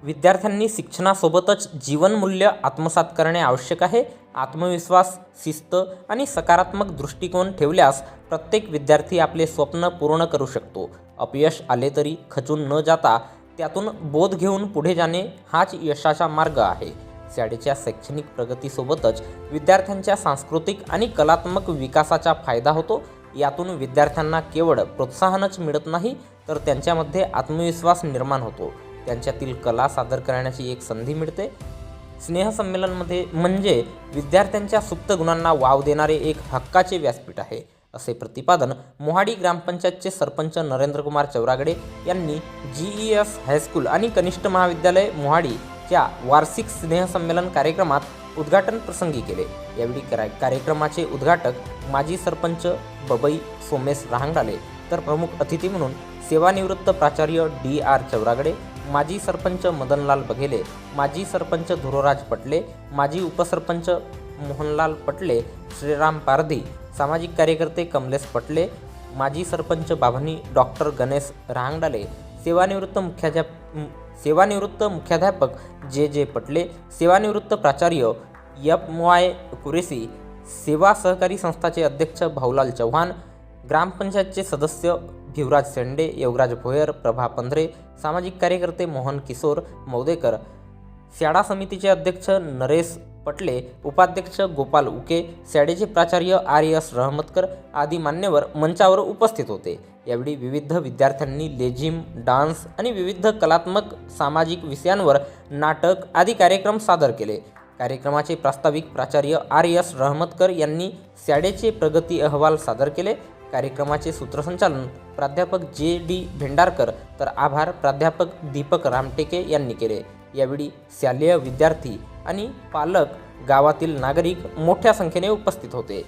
विद्यार्थ्यांनी शिक्षणासोबतच जीवनमूल्य आत्मसात करणे आवश्यक आहे. आत्मविश्वास, शिस्त आणि सकारात्मक दृष्टिकोन ठेवल्यास प्रत्येक विद्यार्थी आपले स्वप्न पूर्ण करू शकतो. अपयश आले तरी खचून न जाता त्यातून बोध घेऊन पुढे जाणे हाच यशाचा मार्ग आहे. शाळेच्या शैक्षणिक प्रगतीसोबतच विद्यार्थ्यांच्या सांस्कृतिक आणि कलात्मक विकासाचा फायदा होतो. यातून विद्यार्थ्यांना केवळ प्रोत्साहनच मिळत नाही, तर त्यांच्यामध्ये आत्मविश्वास निर्माण होतो. त्यांच्यातील कला सादर करण्याची एक संधी मिळते. स्नेहसंमेलनमध्ये म्हणजे विद्यार्थ्यांच्या सुप्त गुणांना वाव देणारे एक हक्काचे व्यासपीठ आहे, असे प्रतिपादन मोहाडी ग्रामपंचायतचे सरपंच नरेंद्रकुमार चौरागडे यांनी GES हायस्कूल आणि कनिष्ठ महाविद्यालय मोहाडीच्या वार्षिक स्नेहसंमेलन कार्यक्रमात उद्घाटन प्रसंगी केले. यावेळी कार्यक्रमाचे उद्घाटक माजी सरपंच बबई सोमेश राहंगाले, तर प्रमुख अतिथी म्हणून सेवानिवृत्त प्राचार्य DR चौरागडे, माजी सरपंच मदनलाल बघेले, माजी सरपंच धुरोराज पटले, माजी उपसरपंच मोहनलाल पटले, श्रीराम पारधी, सामाजिक कार्यकर्ते कमलेश पटले, माजी सरपंच बाभणी डॉक्टर गणेश राहंगडाले, सेवानिवृत्त मुख्याध्यापक JJ पटले, सेवानिवृत्त प्राचार्य FY कुरेशी, सेवा सहकारी संस्थाचे अध्यक्ष भाऊलाल चव्हाण, ग्रामपंचायतचे सदस्य भिवराज शेंडे, योगराज भोयर, प्रभा पंधरे, सामाजिक कार्यकर्ते मोहन किशोर मौदेकर, शाळा समितीचे अध्यक्ष नरेश पटले, उपाध्यक्ष गोपाल उके, शाळेचे प्राचार्य RS रहमतकर आदी मान्यवर मंचावर उपस्थित होते. यावेळी विविध विद्यार्थ्यांनी लेझिम, डान्स आणि विविध कलात्मक सामाजिक विषयांवर नाटक आदी कार्यक्रम सादर केले. कार्यक्रमाचे प्रास्ताविक प्राचार्य RS रहमतकर यांनी शाळेचे प्रगती अहवाल सादर केले. कार्यक्रमाचे सूत्रसंचालन प्राध्यापक JD भेंडारकर, तर आभार प्राध्यापक दीपक रामटेके यांनी केले. यावेळी शालेय विद्यार्थी आणि पालक, गावातील नागरिक मोठ्या संख्येने उपस्थित होते.